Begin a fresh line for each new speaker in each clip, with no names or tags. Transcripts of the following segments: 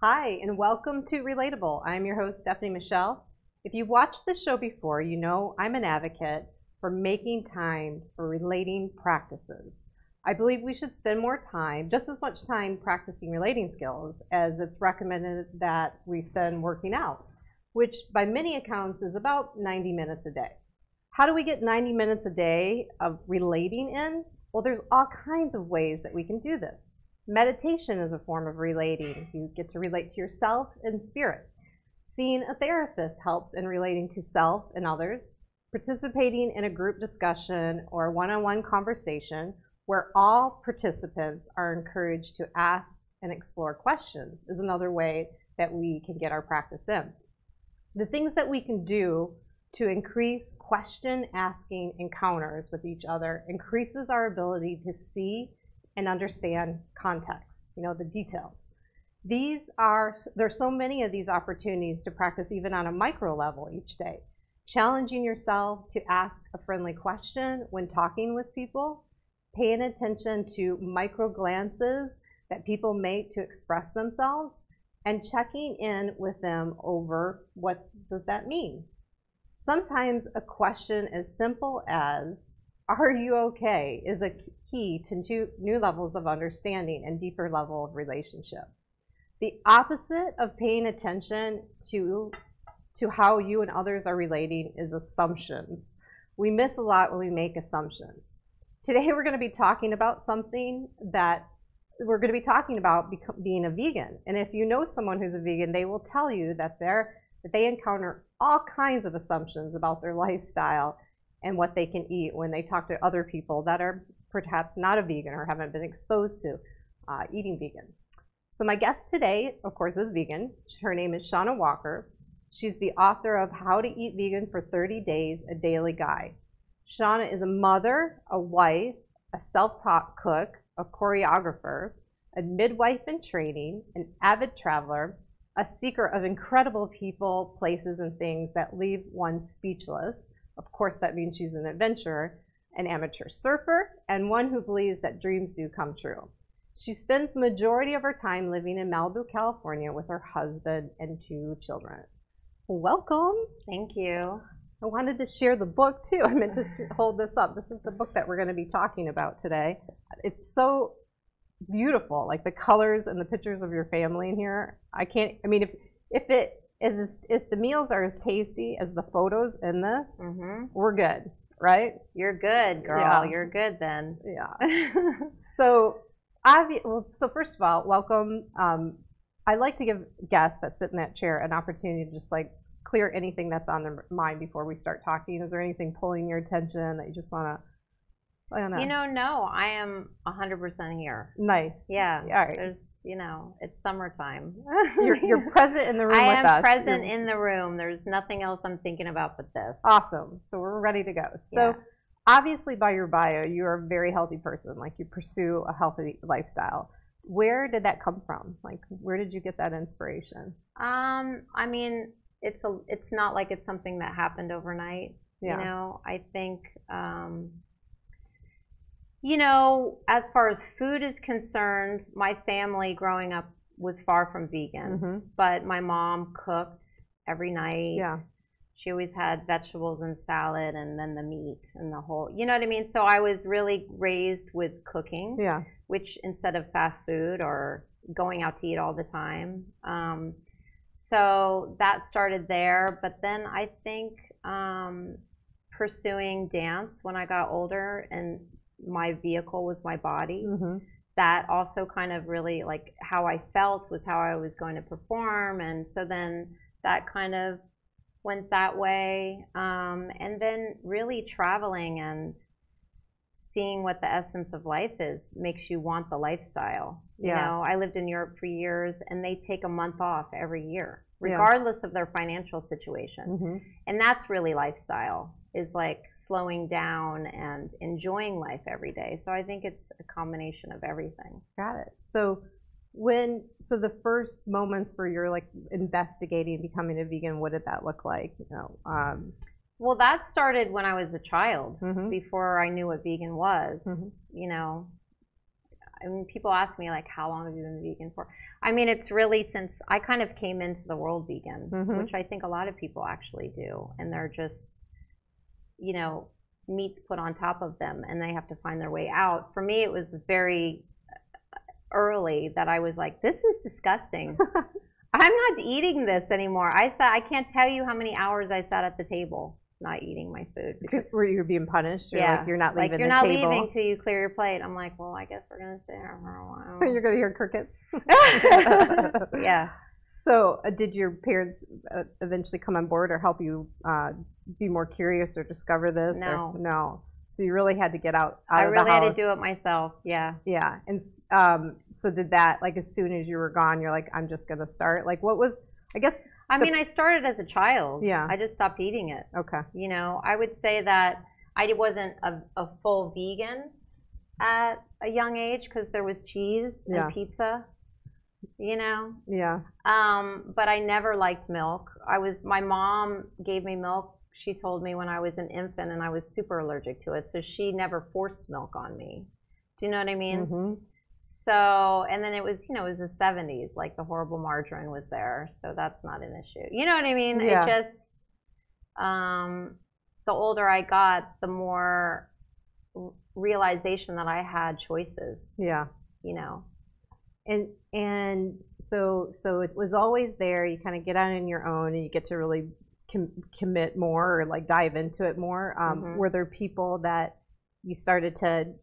Hi, and welcome to Relatable. I'm your host, Stephanie Michele. If you've watched this show before, you know I'm an advocate for making time for relating practices. I believe we should spend more time, just as much time practicing relating skills as it's recommended that we spend working out, which by many accounts is about 90 minutes a day. How do we get 90 minutes a day of relating in? Well, there's all kinds of ways that we can do this. Meditation is a form of relating. You get to relate to yourself and spirit. Seeing a therapist helps in relating to self and others. Participating in a group discussion or one-on-one conversation where all participants are encouraged to ask and explore questions is another way that we can get our practice in. The things that we can do to increase question-asking encounters with each other increases our ability to see and understand context, the details. There's so many of these opportunities to practice even on a micro level each day. Challenging yourself to ask a friendly question when talking with people, paying attention to micro glances that people make to express themselves, and checking in with them over what does that mean. Sometimes a question as simple as, "Are you okay?" is a key to new levels of understanding and deeper level of relationship. The opposite of paying attention to how you and others are relating is assumptions. We miss a lot when we make assumptions. Today we're going to be talking about something that we're going to be talking about being a vegan. And if you know someone who's a vegan, they will tell you that they encounter all kinds of assumptions about their lifestyle and what they can eat when they talk to other people that are perhaps not a vegan or haven't been exposed to eating vegan. So my guest today, of course, is vegan. Her name is Shauna Walker. She's the author of How to Eat Vegan for 30 Days, a Daily Guide. Shauna is a mother, a wife, a self-taught cook, a choreographer, a midwife in training, an avid traveler, a seeker of incredible people, places, and things that leave one speechless. Of course, that means she's an adventurer, an amateur surfer, and one who believes that dreams do come true. She spends the majority of her time living in Malibu, California with her husband and 2 children. Welcome.
Thank you.
I wanted to share the book too. I meant to hold this up. This is the book that we're going to be talking about today. It's so beautiful, like the colors and the pictures of your family in here. If the meals are as tasty as the photos in this, we're good, right?
You're good, girl.
Yeah.
You're good then.
Yeah. So first of all, welcome. I like to give guests that sit in that chair an opportunity to just like clear anything that's on their mind before we start talking. Is there anything pulling your attention that you just want to? I don't know.
No, I am 100% here.
Nice.
Yeah.
All right.
There's, it's summertime.
You're present in the room with us.
I am present in the room. There's nothing else I'm thinking about but this.
Awesome. So we're ready to go. So obviously by your bio, you're a very healthy person. Like you pursue a healthy lifestyle. Where did that come from? Like where did you get that inspiration?
It's not like it's something that happened overnight.
Yeah.
I think as far as food is concerned, my family growing up was far from vegan, but my mom cooked every night.
Yeah.
She always had vegetables and salad and then the meat and the whole, you know what I mean? So I was really raised with cooking, which instead of fast food or going out to eat all the time. So that started there, but then I think pursuing dance when I got older and my vehicle was my body. That also kind of really like how I felt was how I was going to perform, and so then that kind of went that way, and then really traveling and seeing what the essence of life is makes you want the lifestyle. I lived in Europe for years and they take a month off every year regardless of their financial situation, and that's really lifestyle, is like slowing down and enjoying life every day. So I think it's a combination of everything.
Got it. So the first moments for your like investigating becoming a vegan, what did that look like?
Well, that started when I was a child, before I knew what vegan was. I mean, people ask me like, how long have you been vegan for? I mean, it's really since I kind of came into the world vegan, which I think a lot of people actually do, and they're just, meat's put on top of them, and they have to find their way out. For me, it was very early that I was like, this is disgusting. I'm not eating this anymore. I can't tell you how many hours I sat at the table not eating my food. Because,
were you being punished? Or
yeah.
Like you're not leaving
like, you're
the
not
table?
leaving till you clear your plate. I'm like, well, I guess we're going to sit here for a while.
You're going to hear crickets.
Yeah.
So did your parents eventually come on board or help you be more curious or discover this?
No.
Or, no. So you really had to get out
I
of the
really
house.
had to do it myself. Yeah.
Yeah. And so did that, like as soon as you were gone, you're like, I'm just going to start? Like what was, I guess.
I mean, I started as a child.
Yeah.
I just stopped eating it.
Okay.
I would say that I wasn't a full vegan at a young age because there was cheese and pizza,
Yeah.
But I never liked milk. My mom gave me milk. She told me when I was an infant, and I was super allergic to it. So she never forced milk on me. Do you know what I mean?
Mm-hmm.
So, and then it was the 70s, like the horrible margarine was there. So that's not an issue. You know what I mean?
Yeah.
It just, the older I got, the more realization that I had choices.
Yeah. And so it was always there. You kind of get out on your own and you get to really commit more or like dive into it more. Were there people that you started to,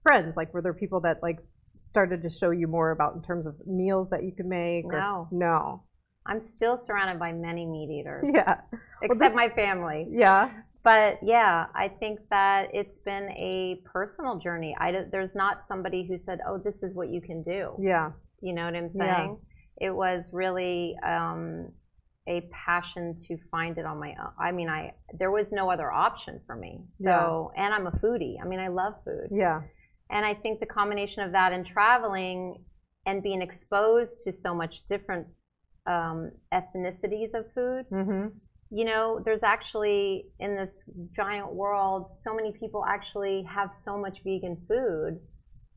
friends, like were there people that like started to show you more about in terms of meals that you could make? No.
I'm still surrounded by many meat eaters.
Yeah.
Except my family.
Yeah.
But yeah, I think that it's been a personal journey. There's not somebody who said, oh, this is what you can do.
Yeah.
You know what I'm saying? Yeah. It was really a passion to find it on my own. I mean, there was no other option for me. So, and I'm a foodie. I mean, I love food.
Yeah. And
I think the combination of that and traveling and being exposed to so much different ethnicities of food, there's actually, in this giant world, so many people actually have so much vegan food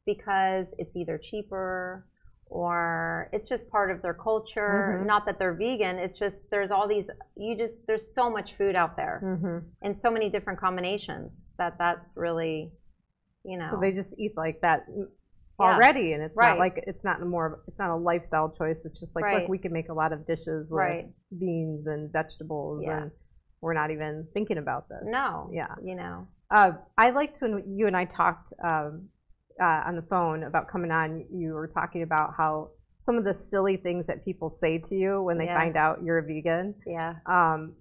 because it's either cheaper or it's just part of their culture. Not that they're vegan, it's just there's all these, there's so much food out there in so many different combinations that's really,
So they just eat like that already, and it's not like, it's not a lifestyle choice. It's just like, look, we can make a lot of dishes with beans and vegetables and we're not even thinking about this.
No.
Yeah.
I
liked when you and I talked on the phone about coming on, you were talking about how some of the silly things that people say to you when they find out you're a vegan.
Yeah.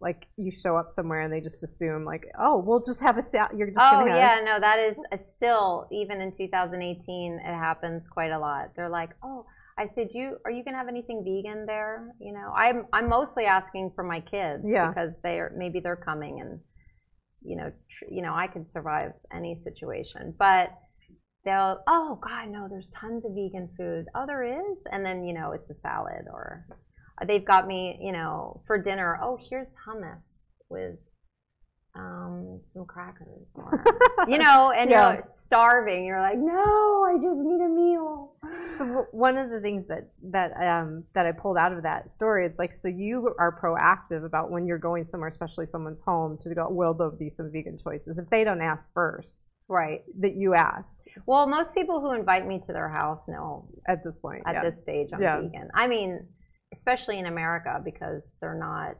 Like you show up somewhere and they just assume like, oh, we'll just have a salad. You're just gonna have
no, that is still, even in 2018, it happens quite a lot. They're like, oh, I said, are you gonna have anything vegan there? I'm mostly asking for my kids because maybe they're coming and I could survive any situation, but they'll, oh God, no, there's tons of vegan food. Oh, there is? And then, it's a salad, or they've got me, for dinner, oh, here's hummus with some crackers, or, and you're starving. You're like, no, I just need a meal.
So one of the things that I pulled out of that story, it's like, so you are proactive about when you're going somewhere, especially someone's home, to go, will there be some vegan choices? If they don't ask first.
Right.
That you ask.
Well, most people who invite me to their house know
at this point,
at this stage, I'm vegan. I mean, especially in America, because they're not,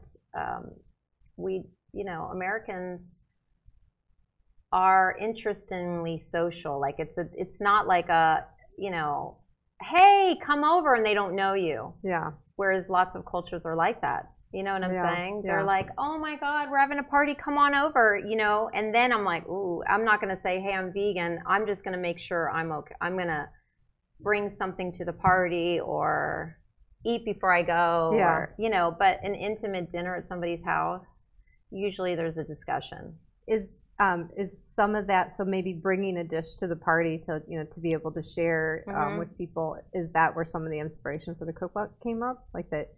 Americans are interestingly social. Like it's not like a, hey, come over, and they don't know you. Yeah. Whereas lots of cultures are like that. You know what I'm saying? They're like, oh my God, we're having a party, come on over, and then I'm like, ooh, I'm not going to say, hey, I'm vegan. I'm just going to make sure I'm okay. I'm going to bring something to the party or eat before I go, or, but an intimate dinner at somebody's house, usually there's a discussion.
Is some of that, so maybe bringing a dish to the party to be able to share with people, is that where some of the inspiration for the cookbook came up? Like that?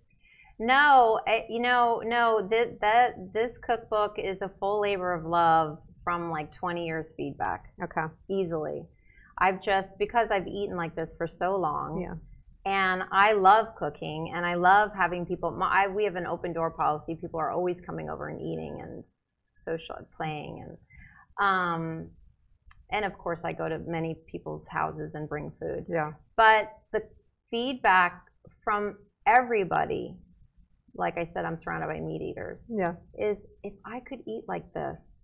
No, no. This cookbook is a full labor of love from like 20 years feedback.
Okay.
Easily. because I've eaten like this for so long.
Yeah.
And I love cooking, and I love having people. We have an open door policy. People are always coming over and eating and social playing, and of course I go to many people's houses and bring food.
Yeah.
But the feedback from everybody, like I said, I'm surrounded by meat eaters.
Yeah.
Is if I could eat like this,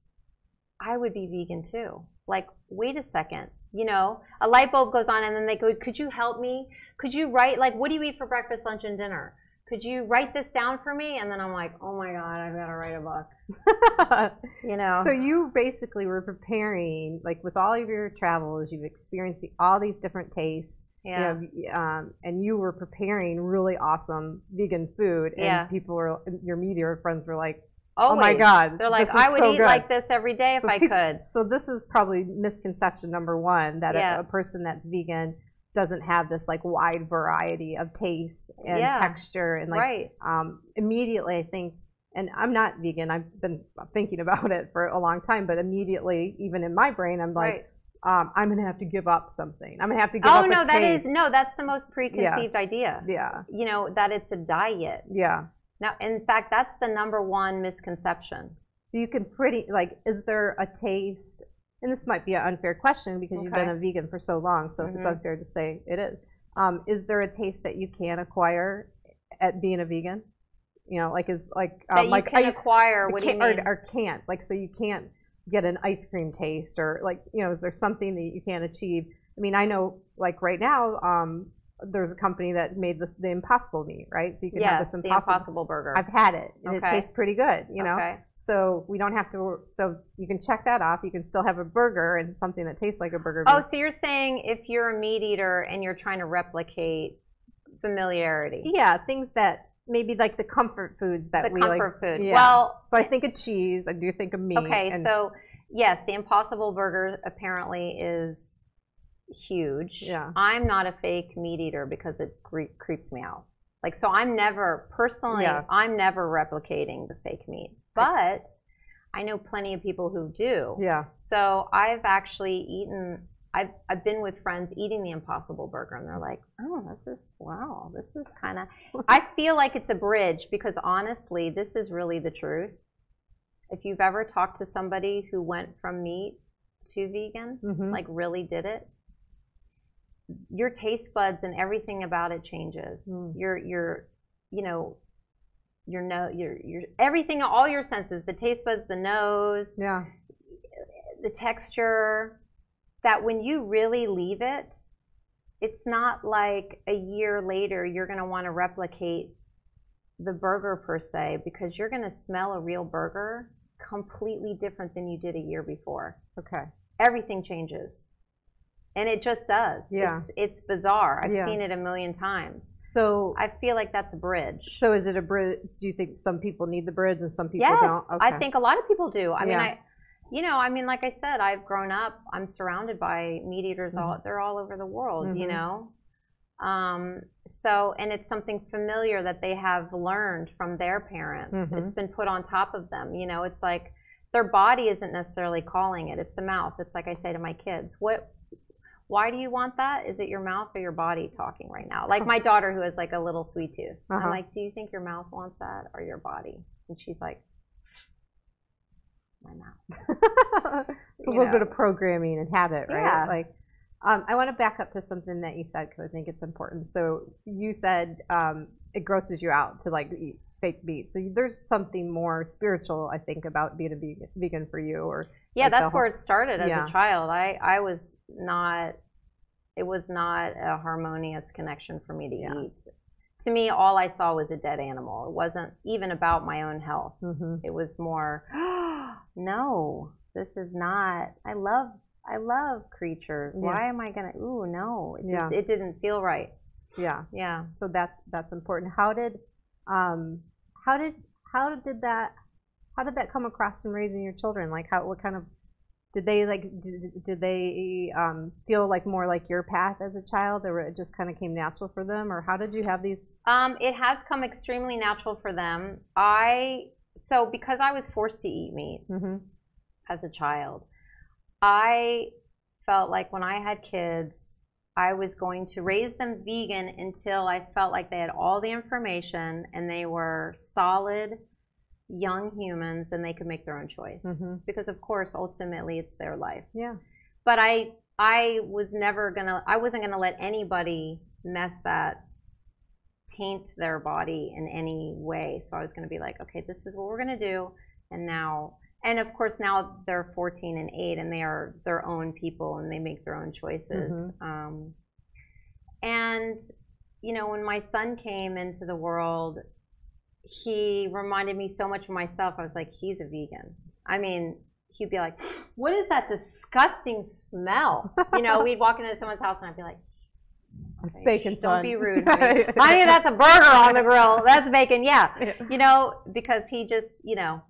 I would be vegan too. Like, wait a second, you know, a light bulb goes on and then they go, could you help me? Could you write, like, what do you eat for breakfast, lunch, and dinner? Could you write this down for me? And then I'm like, oh my God, I've got to write a book. You know?
So you basically were preparing, like with all of your travels, you've experienced all these different tastes.
Yeah.
You know, and you were preparing really awesome vegan food. And
Yeah.
people were, your media friends were like,
Always.
oh my God.
They're like, I would eat like this every day if I could.
So this is probably misconception number one, that
Yeah.
a person that's vegan doesn't have this like wide variety of taste and
Yeah.
texture. And like,
Right.
Immediately I think, and I'm not vegan, I've been thinking about it for a long time, but immediately, even in my brain, I'm like,
Right.
I'm going to have to give up something. I'm going to have to give up a taste.
That's the most preconceived idea.
Yeah.
You know, that it's a diet.
Yeah.
Now, in fact, that's the number one misconception.
So you can is there a taste, and this might be an unfair question because you've been a vegan for so long, so if it's unfair to say it is there a taste that you can acquire at being a vegan? You know, like
That you
like
can
ice,
acquire, what do you mean?
Or can't, like, so you can't get an ice cream taste, or like, you know, is there something that you can't achieve? I mean, I know like right now, there's a company that made the Impossible meat, right? So you can have this
Impossible burger.
I've had it, and it tastes pretty good, you know?
Okay.
So we don't have to, so you can check that off. You can still have a burger and something that tastes like a burger.
Oh, so you're saying if you're a meat eater and you're trying to replicate familiarity.
Yeah, things that maybe like the comfort foods that we like.
The comfort food.
Yeah.
Well,
so I think of cheese. I do think of meat.
Okay, so yes, the Impossible Burger apparently is huge.
Yeah.
I'm not a fake meat eater because it creeps me out. Like, so I'm never, personally, I'm never replicating the fake meat. But I know plenty of people who do.
Yeah.
So I've actually eaten, I've been with friends eating the Impossible Burger, and they're like, oh, this is kind of, I feel like it's a bridge, because honestly, this is really the truth. If you've ever talked to somebody who went from meat to vegan, like really did it, your taste buds and everything about it changes. Your everything, all your senses, the taste buds, the nose, the texture, that when you really leave it, it's not like a year later you're going to want to replicate the burger per se, because you're going to smell a real burger completely different than you did a year before.
Okay.
Everything changes. And it just does.
Yeah.
It's bizarre. I've seen it a million times.
So
I feel like that's a bridge.
So is it a bridge? Do you think some people need the bridge and some people don't?
Yes, I think a lot of people do. I mean, like I said, I've grown up, I'm surrounded by meat eaters. They're all over the world, you know? So, and it's something familiar that they have learned from their parents. It's been put on top of them. You know, it's like their body isn't necessarily calling it. It's the mouth. It's like I say to my kids, why do you want that? Is it your mouth or your body talking right now? Like my daughter, who has like a little sweet tooth. I'm like, do you think your mouth wants that or your body? And she's like, my mouth.
It's a little bit of programming and habit, right?
Yeah.
Like, I want to back up to something that you said, because I think it's important. So you said it grosses you out to like eat fake meat. So there's something more spiritual, I think, about being a vegan for you, or like
that's where it started as a child. I was not. It was not a harmonious connection for me to eat. To me, all I saw was a dead animal. It wasn't even about my own health. It was more, no, this is not. I love creatures. Why am I gonna? Ooh, no. It didn't feel right.
Yeah.
Yeah.
So that's important. How did that come across in raising your children? Like, what kind of did they feel like more like your path as a child, or it just kind of came natural for them, or how did you have these?
It has come extremely natural for them. So because I was forced to eat meat as a child, I felt like when I had kids, I was going to raise them vegan until I felt like they had all the information and they were solid young humans and they could make their own choice. Because of course, ultimately it's their life.
Yeah.
But I wasn't gonna let anybody mess that, taint their body in any way. So I was gonna be like, okay, this is what we're gonna do. And of course now they're 14 and 8 and they are their own people and they make their own choices. And you know, when my son came into the world, he reminded me so much of myself. I was like, he's a vegan. I mean, he'd be like, what is that disgusting smell? You know, we'd walk into someone's house and I'd be like,
it's bacon, son.
Don't be rude, honey. Honey, that's a burger on the grill. That's bacon, yeah. You know, because he just, you know.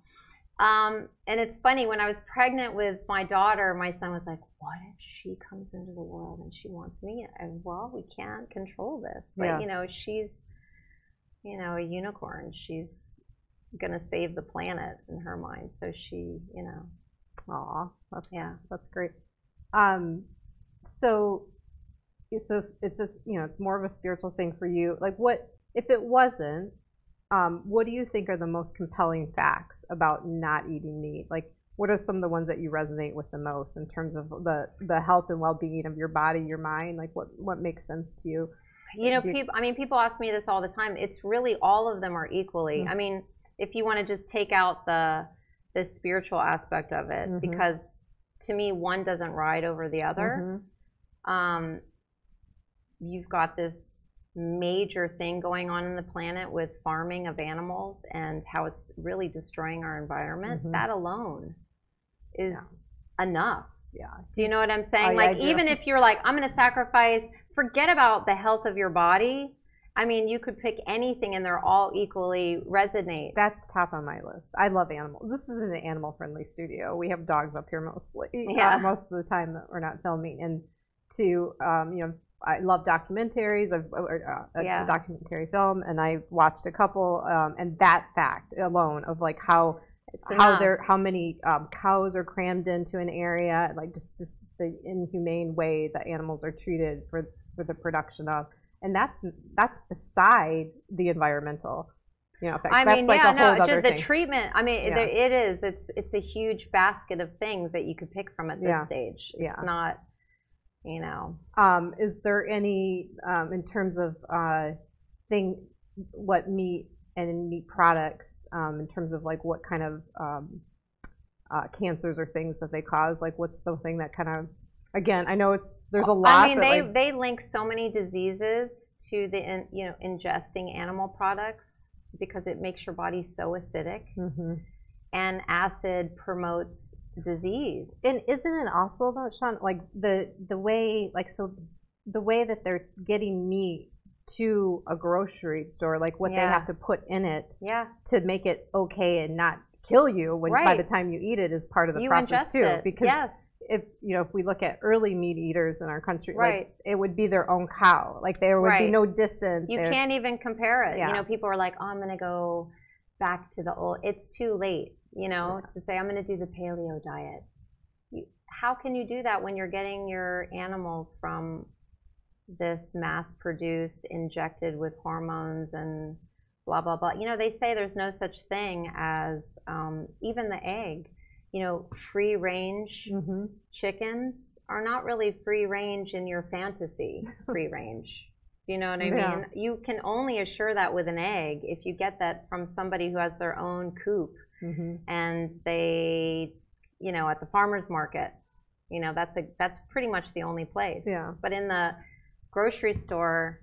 And it's funny, when I was pregnant with my daughter, my son was like, what if she comes into the world and she wants me? And, well, we can't control this. But, you know, she's, you know, a unicorn. She's going to save the planet in her mind. So she, you know.
Aw, that's great. So it's just, you know, it's more of a spiritual thing for you. Like, what if it wasn't? What do you think are the most compelling facts about not eating meat? Like, what are some of the ones that you resonate with the most in terms of the health and well-being of your body, your mind? Like, what makes sense to you?
You know, people ask me this all the time. It's really, all of them are equally. I mean, if you want to just take out the spiritual aspect of it, because to me, one doesn't ride over the other. You've got this major thing going on in the planet with farming of animals and how it's really destroying our environment. That alone is enough.
Yeah.
Do you know what I'm saying? Like, even if you're like, I'm going to sacrifice, forget about the health of your body. I mean, you could pick anything and they're all equally resonate.
That's top on my list. I love animals. This is an animal-friendly studio. We have dogs up here mostly. Most of the time that we're not filming. And to, you know, I love documentaries. A documentary film, and I watched a couple. And that fact alone of like how many cows are crammed into an area, like just the inhumane way that animals are treated for the production of, and that's beside the environmental, you know, effects.
I mean,
that's like a whole other
the
thing.
treatment. I mean, it is. It's a huge basket of things that you could pick from at this stage. It's not. You know,
is there any in terms of what meat and meat products, in terms of like what kind of cancers or things that they cause? Like, what's the thing that kind of, again, I know there's a lot.
I mean, they link so many diseases to the ingesting animal products because it makes your body so acidic, and acid promotes disease.
And isn't it also though, Sean, like the way, like, so the way that they're getting meat to a grocery store, like what they have to put in it to make it okay and not kill you when by the time you eat it is part of the process too. Because if you know, if we look at early meat eaters in our country, like it would be their own cow. Like there would be no distance.
You can't even compare it. You know, people are like, oh, I'm gonna go back to the old. It's too late. You know, to say I'm going to do the paleo diet. How can you do that when you're getting your animals from this mass-produced, injected with hormones and blah, blah, blah. You know, they say there's no such thing as even the egg. You know, free-range chickens are not really free-range in your fantasy free-range. Do you know what I mean? You can only assure that with an egg if you get that from somebody who has their own coop. And they, you know, at the farmer's market, you know, that's pretty much the only place. But in the grocery store,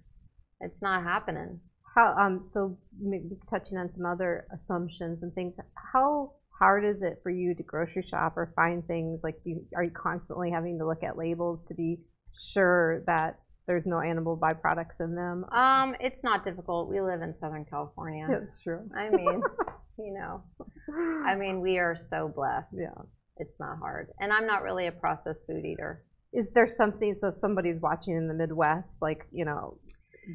it's not happening.
How so maybe touching on some other assumptions and things, how hard is it for you to grocery shop or find things? Like, are you constantly having to look at labels to be sure that there's no animal byproducts in them?
It's not difficult. We live in Southern California.
That's true.
I mean, you know, I mean, we are so blessed. It's not hard. And I'm not really a processed food eater.
Is there something, so if somebody's watching in the Midwest, like, you know,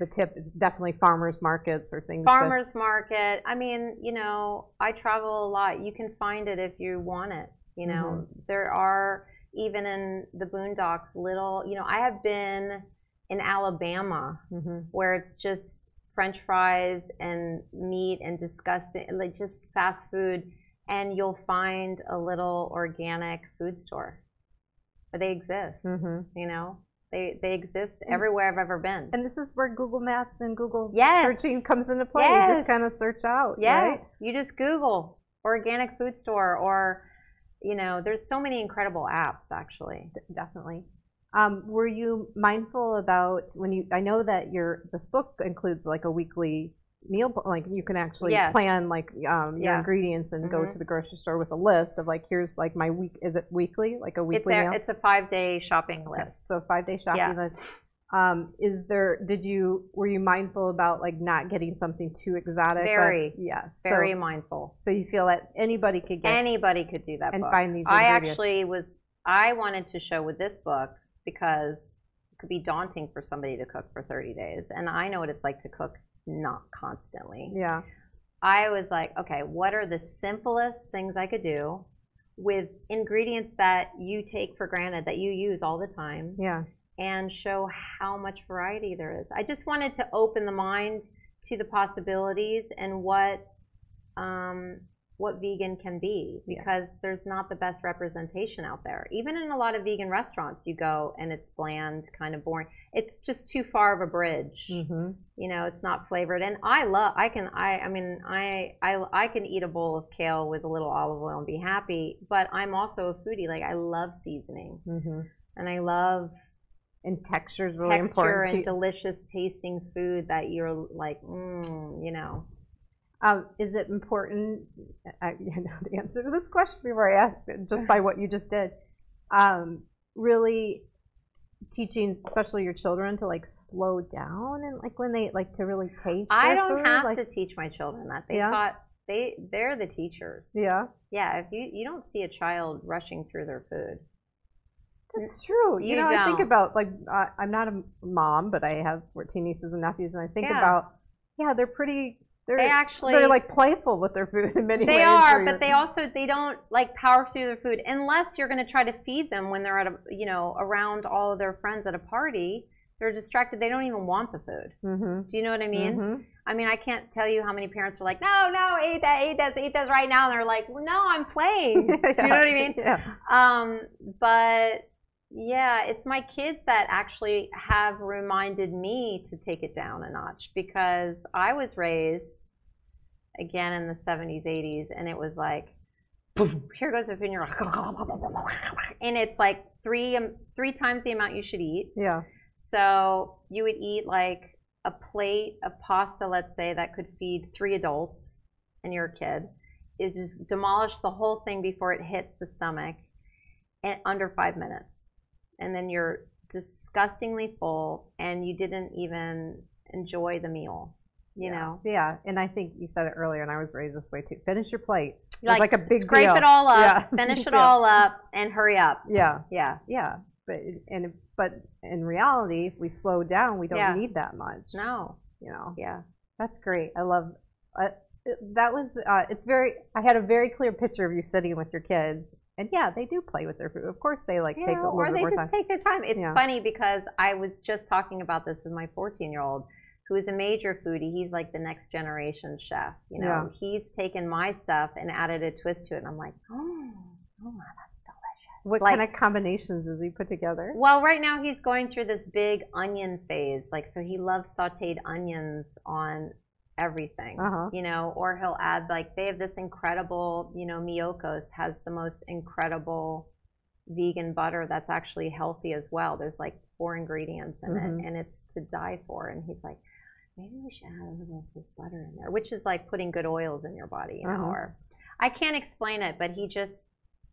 the tip is definitely farmers markets or things.
Farmers market. I mean, you know, I travel a lot. You can find it if you want it. You know, there are, even in the boondocks, little, I have been in Alabama where it's just French fries and meat and disgusting, like just fast food, and you'll find a little organic food store. But they exist, They exist everywhere I've ever been.
And this is where Google Maps and Google
Yes.
searching comes into play.
Yes.
You just kind of search out,
Yeah.
right?
You just Google organic food store, or, there's so many incredible apps, actually.
Definitely. Were you mindful about I know that this book includes like a weekly meal, like you can actually plan like your ingredients and go to the grocery store with a list of like, here's like my week. Is it weekly? Like a weekly meal?
It's a 5-day shopping list.
Okay. So a 5-day shopping list. Were you mindful about like not getting something too exotic?
Very.
Yes.
Very mindful.
So you feel that anybody could do that
and
book. Find these ingredients.
I wanted to show with this book because it could be daunting for somebody to cook for 30 days. And I know what it's like to cook not constantly.
Yeah.
I was like, okay, what are the simplest things I could do with ingredients that you take for granted, that you use all the time?
Yeah.
And show how much variety there is. I just wanted to open the mind to the possibilities and what vegan can be, because there's not the best representation out there. Even in a lot of vegan restaurants, you go and it's bland, kind of boring. It's just too far of a bridge. It's not flavored. And I can eat a bowl of kale with a little olive oil and be happy. But I'm also a foodie. Like, I love seasoning, and I love.
And texture is really important too.
And delicious tasting food that you're like,
Is it important? I know the answer to this question before I ask it, just by what you just did. Really teaching, especially your children, to like slow down and like when they like to really taste.
I don't
food,
have to teach my children that. They're the teachers.
Yeah.
Yeah. If you don't see a child rushing through their food.
That's true. I think about like I'm not a mom, but I have 14 nieces and nephews, and I think about they're pretty. They're like playful with their food in many ways.
They are, but they don't like power through their food unless you're going to try to feed them when they're at around all of their friends at a party. They're distracted. They don't even want the food. Do you know what I mean? I mean, I can't tell you how many parents are like, no, eat this right now, and they're like, well, no, I'm playing. You know what I mean?
Yeah.
But. Yeah, it's my kids that actually have reminded me to take it down a notch, because I was raised, again, in the 70s, 80s, and it was like, boom, here goes the food, and you're like, and it's like three times the amount you should eat.
Yeah.
So you would eat like a plate of pasta, let's say, that could feed 3 adults, and you're a kid. It just demolished the whole thing before it hits the stomach in under 5 minutes. And then you're disgustingly full, and you didn't even enjoy the meal, you know?
Yeah, and I think you said it earlier, and I was raised this way too. Finish your plate. It's like a big deal.
Scrape it all up, finish it all up, and hurry up.
Yeah.
Yeah.
Yeah. But in reality, if we slow down, we don't need that much.
No.
Yeah. That's great. I love that was I had a very clear picture of you sitting with your kids. And they do play with their food. Of course, they take a little bit more time. Or they
just take their time. It's funny because I was just talking about this with my 14-year-old, who is a major foodie. He's like the next generation chef. He's taken my stuff and added a twist to it, and I'm like, oh, that's delicious.
What kind of combinations does he put together?
Well, right now he's going through this big onion phase. So he loves sautéed onions on everything, or he'll add, like, they have this incredible, Miyoko's has the most incredible vegan butter that's actually healthy as well. There's like 4 ingredients in it, and it's to die for. And he's like, maybe we should add a little of this butter in there, which is like putting good oils in your body, or I can't explain it, but he just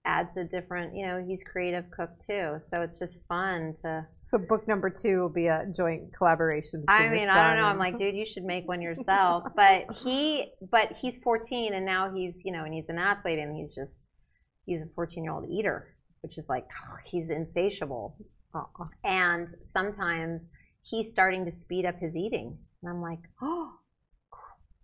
adds a different, he's creative cook too, so it's just fun to. So
book number 2 will be a joint collaboration.
I don't know. I'm like, dude, you should make one yourself. but he's 14, and now he's, and he's an athlete, and he's a 14-year-old eater, which is like, he's insatiable. And sometimes he's starting to speed up his eating, and I'm like, oh,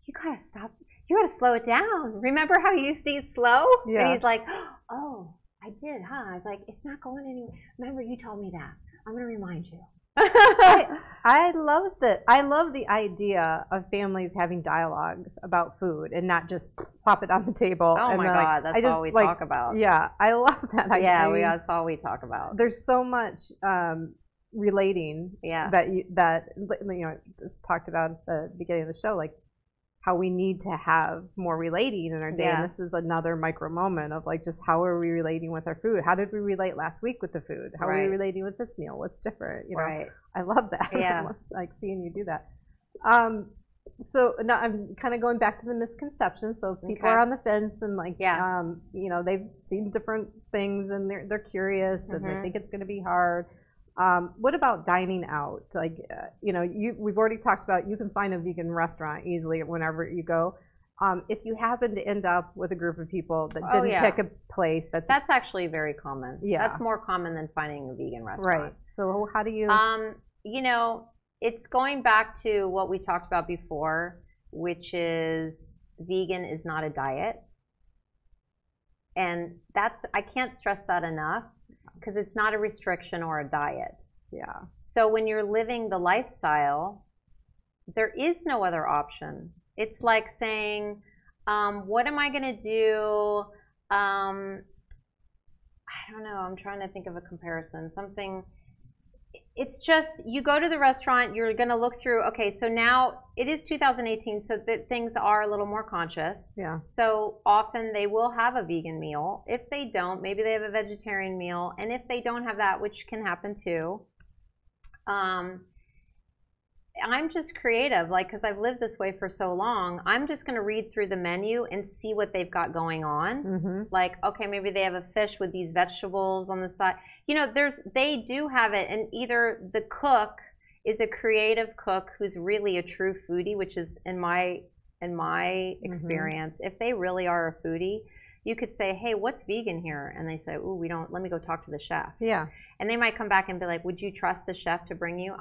you gotta stop. You gotta slow it down. Remember how you used to eat slow?
Yeah.
And he's like, oh, I did, huh? I was like, it's not going anywhere. Remember, you told me that. I'm going to remind you.
I love that. I love the idea of families having dialogues about food and not just pop it on the table.
Oh
and
my
like,
God, that's all we talk about.
Yeah, I love that idea.
Yeah, that's all we talk about.
There's so much relating that it's talked about at the beginning of the show, like how we need to have more relating in our day. And this is another micro moment of like, just how are we relating with our food? How did we relate last week with the food? How are we relating with this meal? What's different? You know, I love that.
Yeah.
Like seeing you do that. So now I'm kind of going back to the misconceptions. So if people are on the fence and like, you know, they've seen different things and they're curious and they think it's going to be hard. What about dining out? Like, you know, we've already talked about you can find a vegan restaurant easily whenever you go. If you happen to end up with a group of people that didn't pick a place, that's
actually very common. Yeah, that's more common than finding a vegan restaurant.
Right. So how do you?
You know, it's going back to what we talked about before, which is vegan is not a diet, and I can't stress that enough. Because it's not a restriction or a diet.
Yeah. So
when you're living the lifestyle, there is no other option. It's like saying, what am I going to do? I don't know. I'm trying to think of a comparison. It's just, you go to the restaurant, you're going to look through, okay, so now it is 2018, so that things are a little more conscious.
Yeah.
So often they will have a vegan meal. If they don't, maybe they have a vegetarian meal. And if they don't have that, which can happen too, I'm just creative, like, because I've lived this way for so long. I'm just going to read through the menu and see what they've got going on. Like, okay, maybe they have a fish with these vegetables on the side. You know, they do have it, and either the cook is a creative cook who's really a true foodie, which is in my experience, if they really are a foodie, you could say, hey, what's vegan here? And they say, ooh, we don't, let me go talk to the chef.
Yeah.
And they might come back and be like, would you trust the chef to bring you?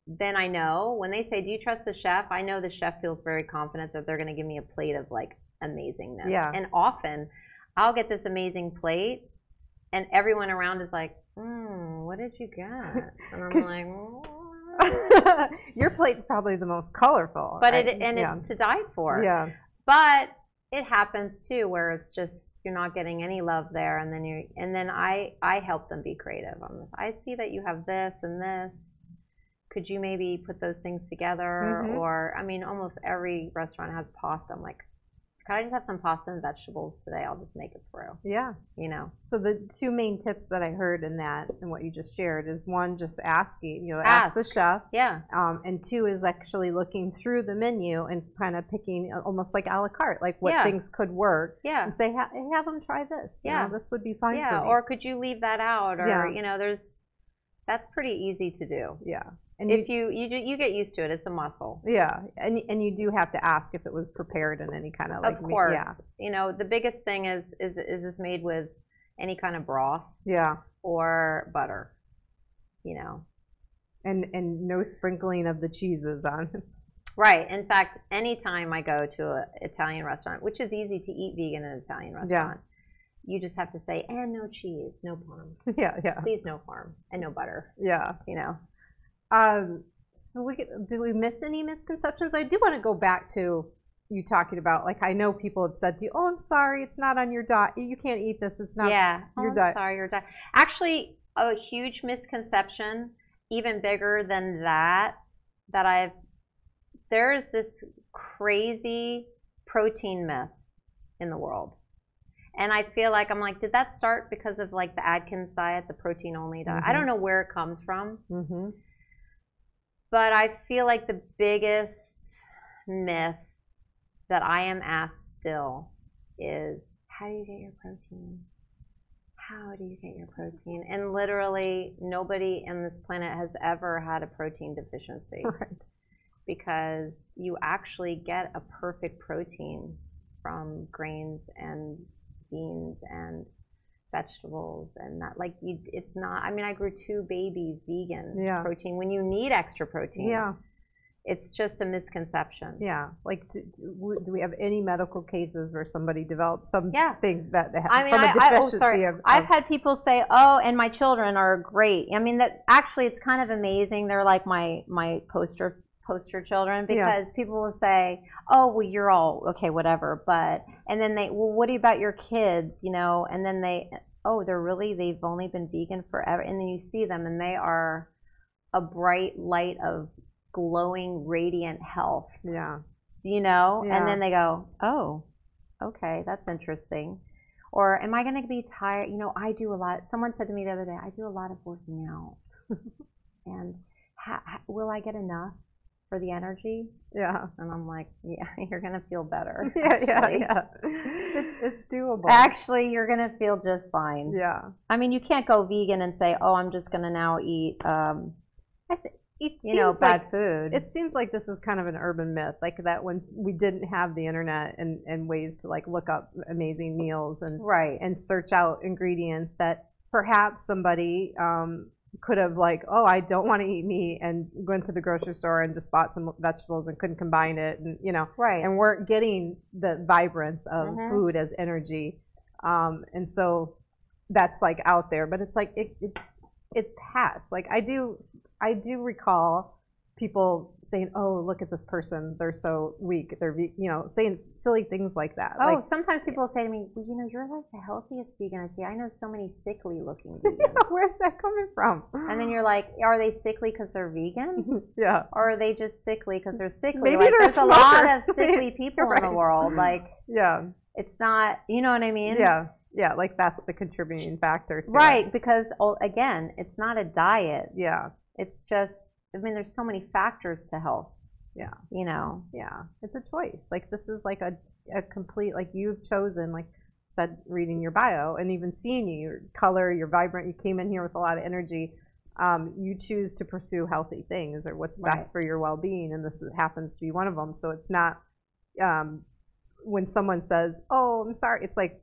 Then I know, when they say, do you trust the chef? I know the chef feels very confident that they're going to give me a plate of like amazingness.
Yeah.
And often I'll get this amazing plate and everyone around is like, what did you get? And I'm like,
your plate's probably the most colorful.
But it's to die for.
Yeah.
But it happens too, where it's just, you're not getting any love there. And then I help them be creative on this. I see that you have this and this. Could you maybe put those things together? Or, I mean, almost every restaurant has pasta. I'm like, can I just have some pasta and vegetables today? I'll just make it through.
Yeah.
You know?
So the two main tips that I heard in that and what you just shared is one, just asking, you know, ask the chef.
Yeah.
And two is actually looking through the menu and kind of picking almost like a la carte, like what things could work.
Yeah.
And say, hey, have them try this. You know, this would be fine for me.
Or could you leave that out? Or, you know, that's pretty easy to do.
Yeah. And
if you get used to it, it's a muscle.
Yeah, and you do have to ask if it was prepared in any kind of like.
Of course, you know, the biggest thing is this made with any kind of broth?
Yeah.
Or butter, you know.
And no sprinkling of the cheeses on.
Right. In fact, anytime I go to an Italian restaurant, which is easy to eat vegan in an Italian restaurant, you just have to say, and no cheese, no parm.
Yeah.
Please no parm and no butter.
Yeah.
You know.
So do we miss any misconceptions? I do want to go back to you talking about, like, I know people have said to you, oh, I'm sorry, it's not on your diet. You can't eat this. It's not your diet.
Sorry, your diet. Actually, a huge misconception, even bigger than that there's this crazy protein myth in the world. And I feel like, I'm like, did that start because of like the Atkins diet, the protein only diet? I don't know where it comes from. But I feel like the biggest myth that I am asked still is, how do you get your protein? How do you get your protein? And literally nobody on this planet has ever had a protein deficiency.
Right.
Because you actually get a perfect protein from grains and beans and vegetables, and that, like, it's not, I mean, I grew 2 babies vegan protein when you need extra protein.
Yeah.
It's just a misconception.
Yeah, like do we have any medical cases where somebody developed something that from a deficiency of
I've had people say, "Oh, and my children are great." I mean, that actually it's kind of amazing. They're like my poster children, because people will say, "Oh, well, you're all okay, whatever," and then well, what about your kids? And then they've only been vegan forever, and then you see them and they are a bright light of glowing, radiant health.
Yeah.
And then they go, "Oh, okay, that's interesting." Or, am I going to be tired? I do a lot. Someone said to me the other day, I do a lot of working out. And will I get enough for the energy?
Yeah.
And I'm like, yeah, you're going to feel better.
Yeah. It's doable.
Actually, you're going to feel just fine.
Yeah.
I mean, you can't go vegan and say, oh, I'm just going to now eat bad food.
It seems like this is kind of an urban myth, like that when we didn't have the internet and ways to like look up amazing meals and search out ingredients, that perhaps somebody could have like, oh, I don't want to eat meat, and went to the grocery store and just bought some vegetables and couldn't combine it, and and weren't getting the vibrance of food as energy, and so that's like out there, but it's like it's past. Like I do recall people saying, "Oh, look at this person; they're so weak." They're saying silly things like that.
Oh, sometimes people say to me, "Well, you're like the healthiest vegan I see. I know so many sickly-looking vegans."
Where's that coming from?
And then you're like, "Are they sickly because they're vegan?
Yeah.
Or are they just sickly because they're sickly?"
Maybe
like, there's a lot of sickly people in the world. Like, it's not. You know what I mean?
Yeah. Yeah, like that's the contributing factor to
it. Because again, it's not a diet.
Yeah.
It's just, there's so many factors to health.
Yeah.
Yeah.
It's a choice. Like this is like a complete, like you've chosen, like said, reading your bio and even seeing your color, you're vibrant, you came in here with a lot of energy. You choose to pursue healthy things or what's best for your well-being, and this happens to be one of them. So it's not, when someone says, "Oh, I'm sorry," it's like,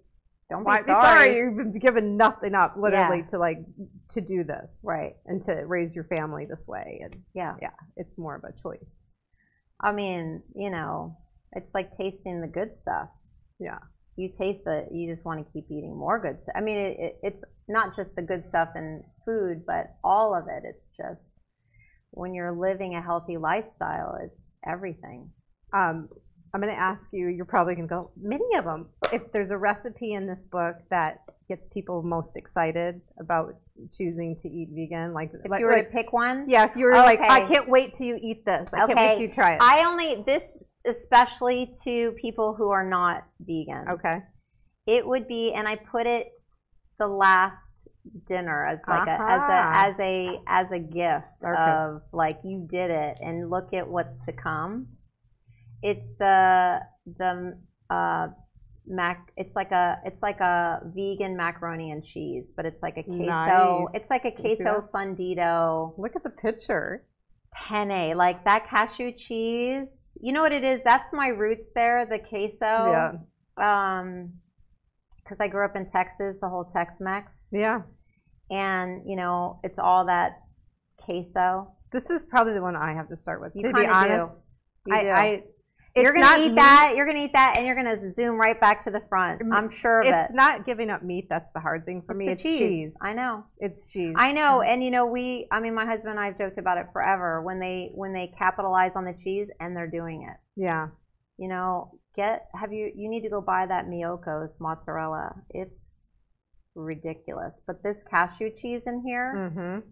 don't be sorry. You've given nothing up, literally, to do this, and to raise your family this way, and it's more of a choice.
I mean, it's like tasting the good stuff.
Yeah,
you taste you just want to keep eating more good stuff. I mean, it's not just the good stuff in food, but all of it. It's just when you're living a healthy lifestyle, it's everything.
I'm going to ask you, you're probably going to go, many of them, if there's a recipe in this book that gets people most excited about choosing to eat vegan, like
if you were to pick one?
Yeah, if you were like, I can't wait till you eat this. I can't wait till you try it.
This especially to people who are not vegan.
Okay.
It would be, and I put it the last dinner as like as a gift of like, you did it and look at what's to come. It's it's like a vegan macaroni and cheese, but it's like a queso.
Nice.
It's like a queso fundido.
Look at the picture.
Penne, like that cashew cheese. You know what it is? That's my roots there, the queso.
Yeah.
Because I grew up in Texas, the whole Tex-Mex.
Yeah.
And it's all that queso.
This is probably the one I have to start with.
You
to be honest,
you're gonna eat that. You're gonna eat that, and you're gonna zoom right back to the front. I'm sure of it.
It's not giving up meat. That's the hard thing for me. It's cheese.
I know.
It's cheese.
I know, and my husband and I have joked about it forever. When they capitalize on the cheese, and they're doing it.
Yeah.
You need to go buy that Miyoko's mozzarella. It's ridiculous. But this cashew cheese in here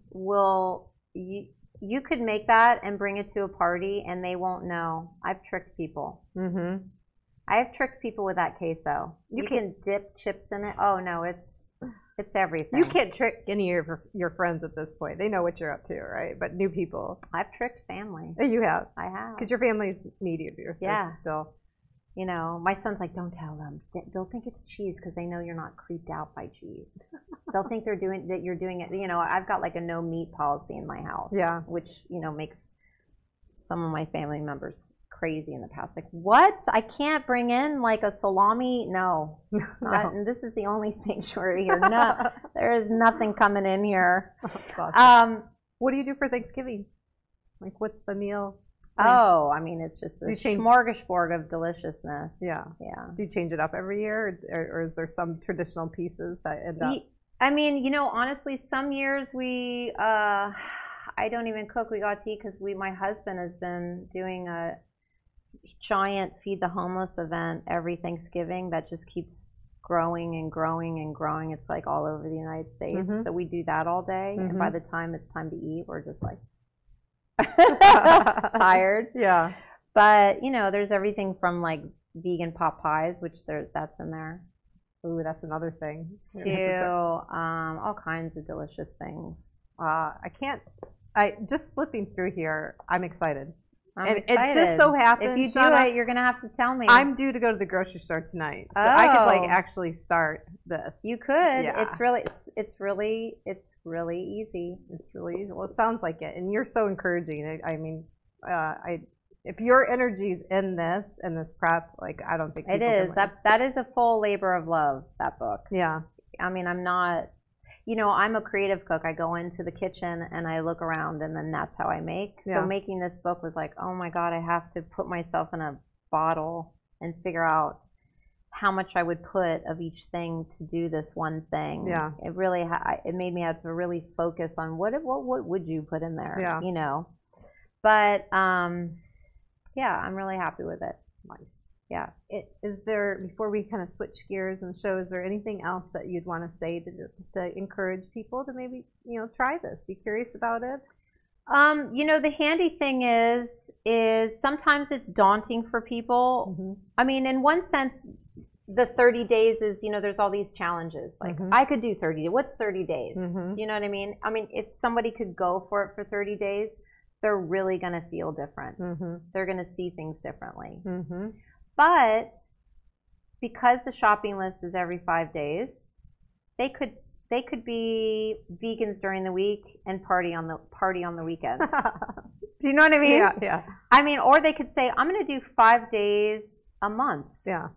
you could make that and bring it to a party and they won't know. I've tricked people. I have tricked people with that queso. You can dip chips in it. Oh no, it's everything.
You can't trick any of your friends at this point. They know what you're up to, right? But new people.
I've tricked family.
You have?
I have.
Because your family's meaty of yours still.
My son's like, don't tell them. They'll think it's cheese because they know you're not creeped out by cheese. They'll think you're doing it. I've got like a no meat policy in my house.
Yeah.
Which, makes some of my family members crazy in the past. Like, what? I can't bring in like a salami? No. And this is the only sanctuary here. No, there is nothing coming in here.
That's awesome. What do you do for Thanksgiving? Like, what's the meal?
Oh, I mean, it's just a
Do you change-
smorgasbord of deliciousness.
Yeah.
Yeah.
Do you change it up every year, or is there some traditional pieces that end up?
I mean, honestly, some years I don't even cook. We got to eat because my husband has been doing a giant Feed the Homeless event every Thanksgiving that just keeps growing and growing and growing. It's like all over the United States. So we do that all day. And by the time it's time to eat, we're just like tired.
Yeah.
But, there's everything from like vegan pot pies, which that's in there.
Ooh, that's another thing.
To all kinds of delicious things.
Just flipping through here, I'm excited.
I'm excited.
It just so happens,
if you do
Shauna,
it, you're gonna have to tell me.
I'm due to go to the grocery store tonight, so I could like actually start this.
You could.
Yeah.
It's really easy.
It's really easy. Well, it sounds like it, and you're so encouraging. I mean, if your energy's in this prep, like I don't think
it is. That is a full labor of love. That book.
Yeah.
I mean, I'm not. I'm a creative cook. I go into the kitchen and I look around, and then that's how I make.
Yeah.
So making this book was like, oh my God, I have to put myself in a bottle and figure out how much I would put of each thing to do this one thing.
Yeah.
It really it made me have to really focus on what would you put in there.
Yeah.
But yeah, I'm really happy with it.
Nice.
Yeah.
Is there, before we kind of switch gears and show, is there anything else that you'd want to say just to encourage people to maybe, try this, be curious about it?
The handy thing is sometimes it's daunting for people. I mean, in one sense, the 30 days is, there's all these challenges. Like, I could do 30 days. What's 30 days? You know what I mean? I mean, if somebody could go for it for 30 days, they're really going to feel different. They're going to see things differently. But because the shopping list is every 5 days, they could be vegans during the week and party on the weekend. Do you know what I mean?
Yeah.
I mean, or they could say, I'm going to do 5 days a month.
Yeah.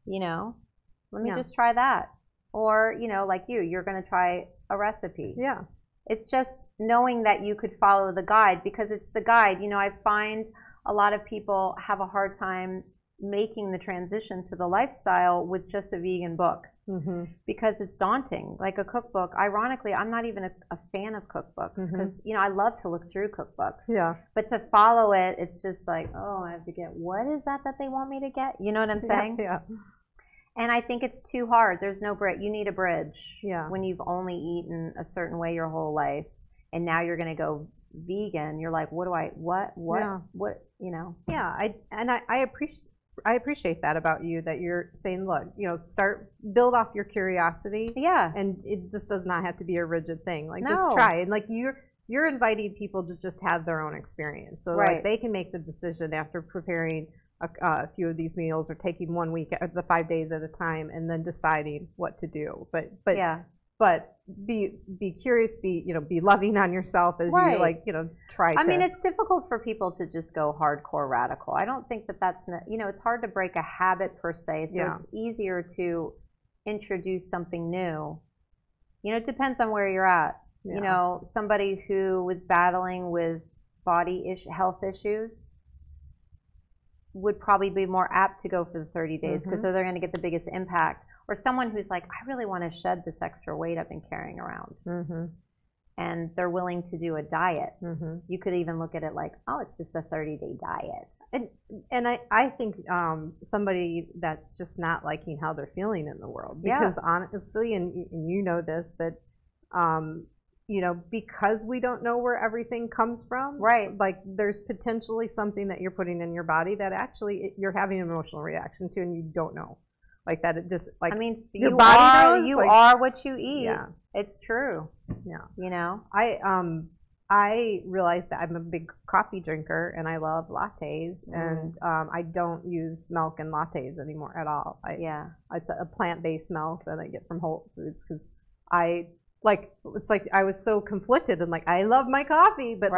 Let me just try that. Or, like you're going to try a recipe.
Yeah.
It's just knowing that you could follow the guide, because it's the guide. I find a lot of people have a hard time making the transition to the lifestyle with just a vegan book, because it's daunting. Like a cookbook, ironically, I'm not even a fan of cookbooks, because I love to look through cookbooks.
Yeah.
But to follow it, it's just like, oh, I have to get, what is that they want me to get? You know what I'm saying?
Yeah.
And I think it's too hard. There's no bridge. You need a bridge.
Yeah.
When you've only eaten a certain way your whole life, and now you're going to go vegan, you're like, what?
Yeah. I appreciate that about you, that you're saying, look, build off your curiosity.
Yeah.
And this does not have to be a rigid thing. Like,
No.
just try. And like you're inviting people to just have their own experience. So like they can make the decision after preparing a few of these meals, or taking 1 week, the 5 days at a time, and then deciding what to do. But
yeah.
But be curious, be loving on yourself as you try to.
I mean, it's difficult for people to just go hardcore radical. I don't think that's it's hard to break a habit per se. So it's easier to introduce something new. It depends on where you're at.
Yeah.
Somebody who was battling with health issues would probably be more apt to go for the 30 days, because they're going to get the biggest impact. Or someone who's like, I really want to shed this extra weight I've been carrying around. And they're willing to do a diet. You could even look at it like, oh, it's just a 30-day diet.
And I think somebody that's just not liking how they're feeling in the world. Because honestly, and you know this, but because we don't know where everything comes from, like there's potentially something that you're putting in your body that actually you're having an emotional reaction to, and you don't know. Like that, it just like,
I mean,
your body knows,
you are what you eat.
Yeah.
It's true.
Yeah. I realized that I'm a big coffee drinker, and I love lattes, and I don't use milk in lattes anymore at all. It's a plant-based milk that I get from Whole Foods, because it's like I was so conflicted, and like I love my coffee, but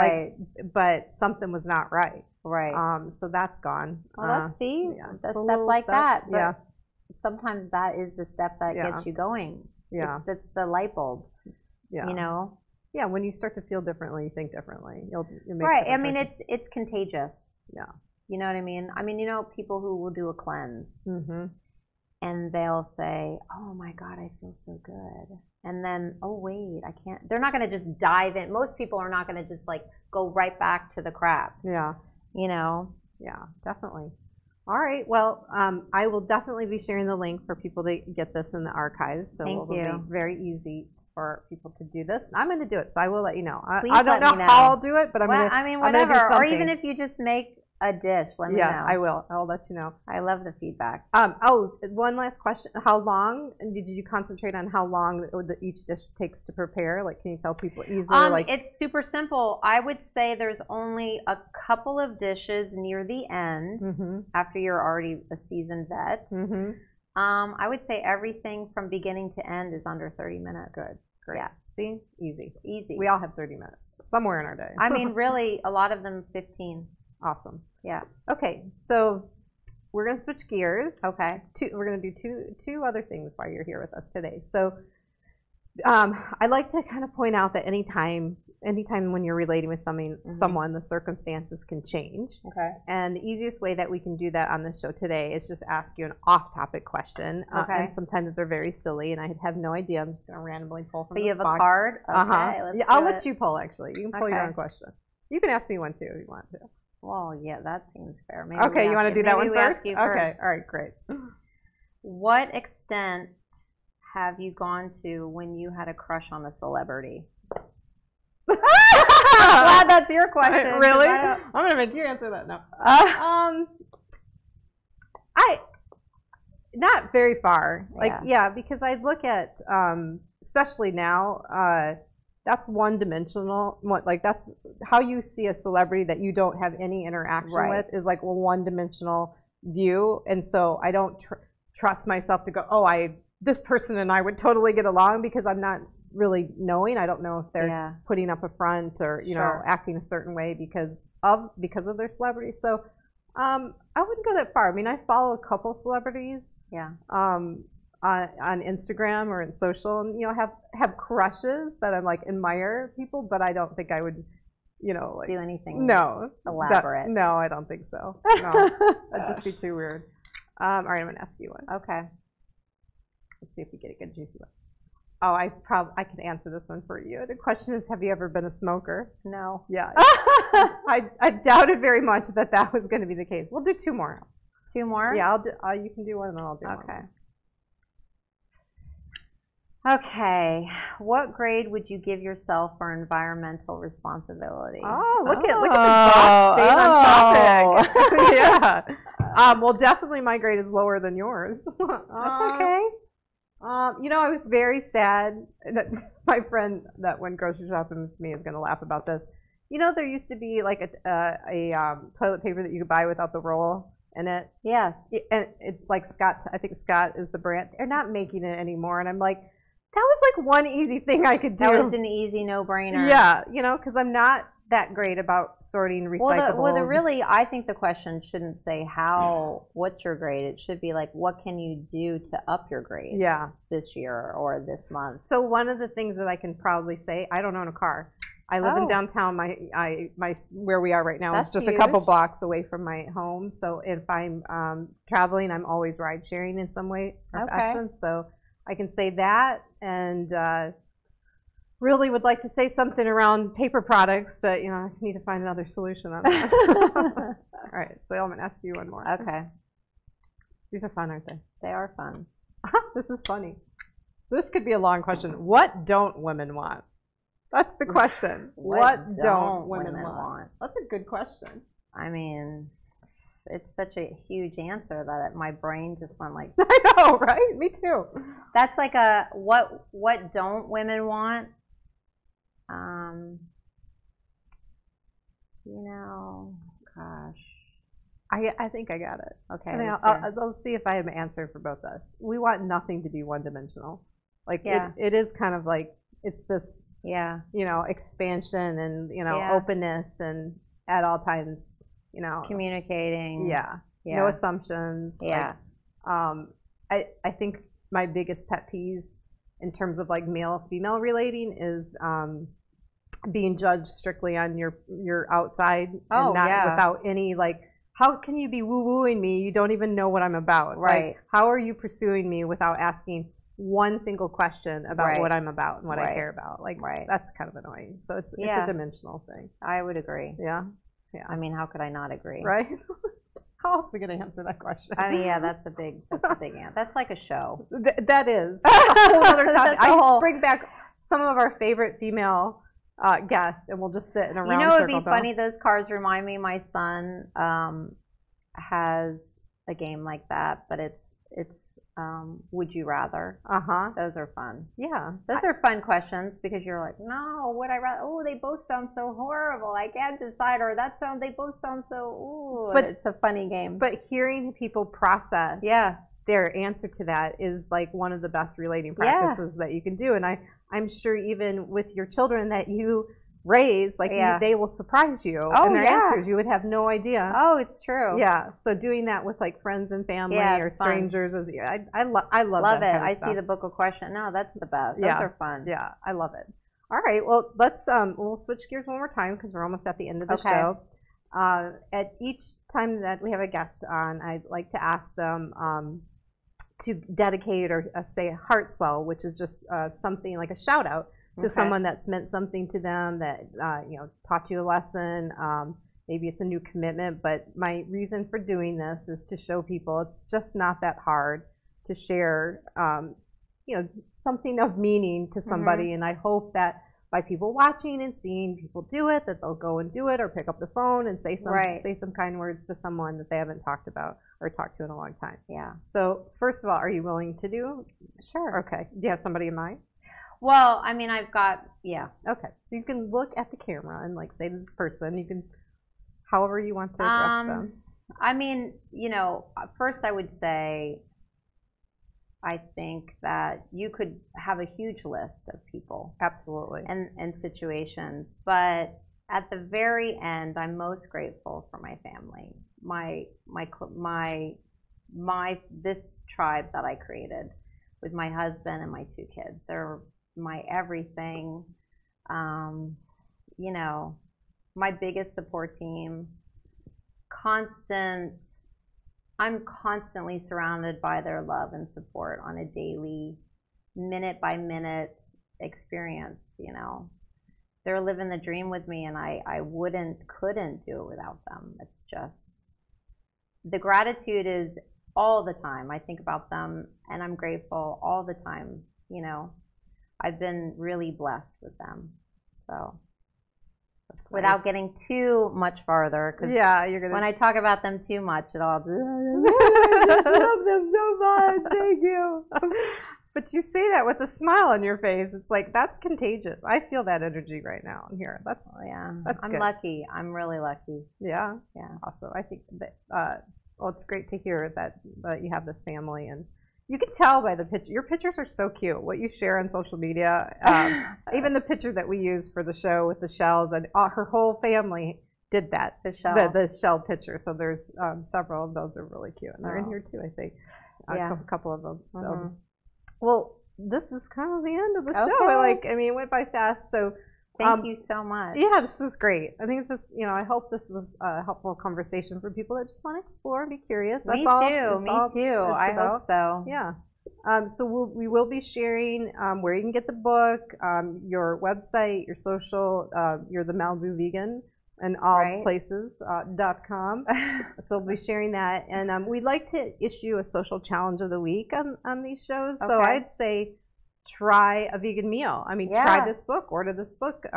but something was not right. So that's gone.
Well, let's see a step like that. But sometimes that is the step that gets you going. That's the light bulb.
Yeah, when you start to feel differently, you think differently. You'll make
I mean, it's contagious.
Yeah.
You know what I mean? I mean, you know, people who will do a cleanse and they'll say, oh my God, I feel so good. And then, oh wait, I can't. They're not going to just dive in. Most people are not going to just like go right back to the crap.
Yeah.
You know?
Yeah, definitely. All right. Well, I will definitely be sharing the link for people to get this in the archives. So
Thank
it'll
you.
be very easy for people to do this. I'm going to do it, so I will let you know.
Please
I don't
let
know
me know
how I'll do it, but I'm
well,
going to.
I mean,
I'm gonna
whatever.
do
Or
something.
even if you just make a dish, let me know.
Yeah, I will. I'll let you know.
I love the feedback.
Oh, one last question. How long did you concentrate on how long each dish takes to prepare? Like, can you tell people easily? Like,
it's super simple. I would say there's only a couple of dishes near the end after you're already a seasoned vet. I would say everything from beginning to end is under 30 minutes.
Good. Great.
Yeah.
See? Easy.
Easy.
We all have 30 minutes somewhere in our day.
I mean, really, a lot of them 15.
Awesome.
Yeah.
Okay, so we're going to switch gears.
Okay.
We're going to do two other things while you're here with us today. So I'd like to kind of point out that anytime when you're relating with someone, the circumstances can change.
Okay.
And the easiest way that we can do that on this show today is just ask you an off-topic question.
Okay.
And sometimes they're very silly, and I have no idea. I'm just going to randomly pull from
But you have
box.
a card? Okay,
Yeah, I'll let you pull, actually. You can pull your
Okay.
own question. You can ask me one, too, if you want to.
Well, yeah, that seems fair. Maybe
Okay, you want to do that one first?
You
Okay,
first.
all right, great.
What extent have you gone to when you had a crush on a celebrity? Glad that's your question.
Really? I'm gonna make you answer that now. I not very far. Like because I look at especially now. That's one-dimensional. Like that's how you see a celebrity that you don't have any interaction with is like a one-dimensional view, and so I don't trust myself to go. Oh, this person and I would totally get along because I'm not really knowing. I don't know if they're putting up a front or know acting a certain way because of their celebrity. So I wouldn't go that far. I mean, I follow a couple celebrities. Yeah. On Instagram or in social, and have crushes that I like admire people, but I don't think I would, like
do anything.
No,
elaborate.
No, I don't think so. No, that'd just be too weird. All right, I'm gonna ask you one.
Okay.
Let's see if we get a good juicy one. Oh, I can answer this one for you. The question is, have you ever been a smoker?
No.
Yeah. I doubted very much that was going to be the case. We'll do two more.
Two more?
Yeah, I'll do. You can do one, and then I'll do one.
Okay. Okay, what grade would you give yourself for environmental responsibility?
Oh, look at the box staying on topic. Yeah. Well, definitely my grade is lower than yours.
That's okay.
I was very sad that my friend that went grocery shopping with me is going to laugh about this. There used to be like a toilet paper that you could buy without the roll in it.
Yes.
And it's like Scott. I think Scott is the brand. They're not making it anymore, and I'm like, that was like one easy thing I could do.
That was an easy no-brainer.
Yeah, because I'm not that great about sorting recyclables.
Really, I think the question shouldn't say what's your grade? It should be like, what can you do to up your grade this year or this month?
So one of the things that I can probably say, I don't own a car. I live in downtown. My where we are right now is just a couple blocks away from my home. So if I'm traveling, I'm always ride sharing in some way or fashion. So I can say that, and really would like to say something around paper products, but I need to find another solution on that. All right, so I'm gonna ask you one more.
Okay.
These are fun, aren't they?
They are fun.
This is funny. This could be a long question. What don't women want? That's the question. What don't women want? That's a good question.
I mean, it's such a huge answer that my brain just went like.
I know, right? Me too.
That's like what don't women want? Gosh.
I think I got it.
Okay.
I'll see if I have an answer for both of us. We want nothing to be one-dimensional. Like it is kind of like it's this expansion and openness and at all times
communicating.
No assumptions.
Yeah.
I think my biggest pet peeves in terms of like male-female relating is being judged strictly on your outside
Oh,
and not
yeah.
without any like, how can you be woo-wooing me? You don't even know what I'm about.
Right.
Like, how are you pursuing me without asking one single question about
Right.
what I'm about and what I
Right.
care about? Like,
Right.
that's kind of annoying. So it's
Yeah.
a dimensional thing.
I would agree.
Yeah.
I mean, how could I not agree?
Right? How else are we going to answer that question?
I mean, yeah, that's a big answer. That's like a show.
That is a whole other topic.
That's a whole-
bring back some of our favorite female guests, and we'll just sit in a round
You know, it'd
circle.
be funny. Those cards remind me. My son has a game like that, but it's would you rather? Those are fun.
Yeah,
those are fun questions because you're like, no, would I rather? Oh, they both sound so horrible. I can't decide. Or they both sound so. Ooh, but it's a funny game.
But hearing people process, their answer to that is like one of the best relating practices that you can do. And I'm sure even with your children that you raise, like they will surprise you in their answers. You would have no idea.
Oh, it's true.
Yeah. So doing that with like friends and family or strangers is I love
it.
Kind of
I
stuff.
see the book of question. No, that's the best. Those are fun.
Yeah, I love it. All right. Well, let's we'll switch gears one more time because we're almost at the end of the show. At each time that we have a guest on, I'd like to ask them to dedicate or say a heartswell, which is just something like a shout out to someone that's meant something to them, that taught you a lesson. Maybe it's a new commitment, but my reason for doing this is to show people it's just not that hard to share something of meaning to somebody. And I hope that by people watching and seeing people do it, that they'll go and do it or pick up the phone and say some kind words to someone that they haven't talked about or talked to in a long time.
Yeah.
So first of all, are you willing to do?
Sure.
Okay. Do you have somebody in mind?
Well, I mean, I've got,
Okay. So you can look at the camera and like say to this person, you can, however you want to address them.
I mean, first I would say, I think that you could have a huge list of people.
Absolutely.
And situations. But at the very end, I'm most grateful for my family. This tribe that I created with my husband and my 2 kids. They're my everything. My biggest support team. I'm constantly surrounded by their love and support on a daily, minute by minute experience. They're living the dream with me, and I couldn't do it without them. It's just, the gratitude is all the time. I think about them and I'm grateful all the time. I've been really blessed with them. So without getting too much farther, because when I talk about them too much, it all just, I love them so much. Thank you.
But you say that with a smile on your face. It's like, that's contagious. I feel that energy right now in here. That's
I'm
good.
lucky. I'm really lucky.
Yeah.
Yeah.
Also, I think that it's great to hear that you have this family, and you can tell by the picture. Your pictures are so cute. What you share on social media, even the picture that we use for the show with the shells, and her whole family did that. The shell picture. So there's several of those are really cute, and they're in here too. I think a couple of them. So, well, this is kind of the end of the show. It went by fast. So.
Thank you so much.
Yeah, this was great. I think I hope this was a helpful conversation for people that just want to explore and be curious.
Me too. I hope so.
Yeah. So we will be sharing where you can get the book, your website, your social, you're the Malibu Vegan, and all places.com. So we'll be sharing that. And we'd like to issue a social challenge of the week on these shows. So I'd say, try a vegan meal. Try this book, order this book,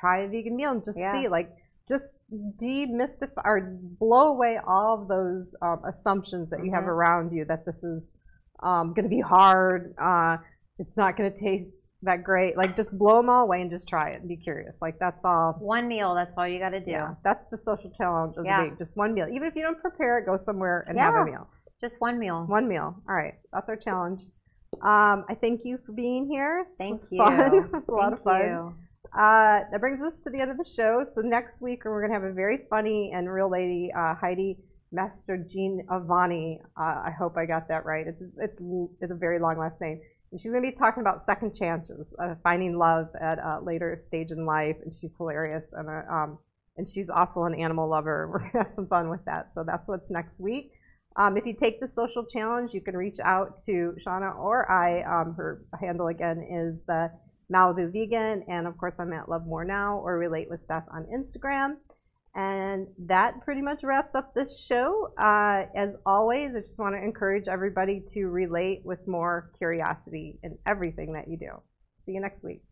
try a vegan meal and just see, just demystify or blow away all of those assumptions that you have around you, that this is going to be hard, it's not going to taste that great. Just blow them all away and just try it and be curious. That's all.
One meal, that's all you got to do.
Yeah, that's the social challenge of the week. Just one meal. Even if you don't prepare it, go somewhere and have a meal.
Just one meal.
One meal. All right, that's our challenge. I thank you for being here.
Thank you.
Fun. It's a lot of fun. That brings us to the end of the show. So next week we're going to have a very funny and real lady, Heidi Master Giovanni. I hope I got that right. It's a very long last name. And she's going to be talking about second chances, finding love at a later stage in life. And she's hilarious. And she's also an animal lover. We're going to have some fun with that. So that's what's next week. If you take the social challenge, you can reach out to Shauna or I. Her handle again is the Malibu Vegan. And of course, I'm at Love More Now or Relate with Steph on Instagram. And that pretty much wraps up this show. As always, I just want to encourage everybody to relate with more curiosity in everything that you do. See you next week.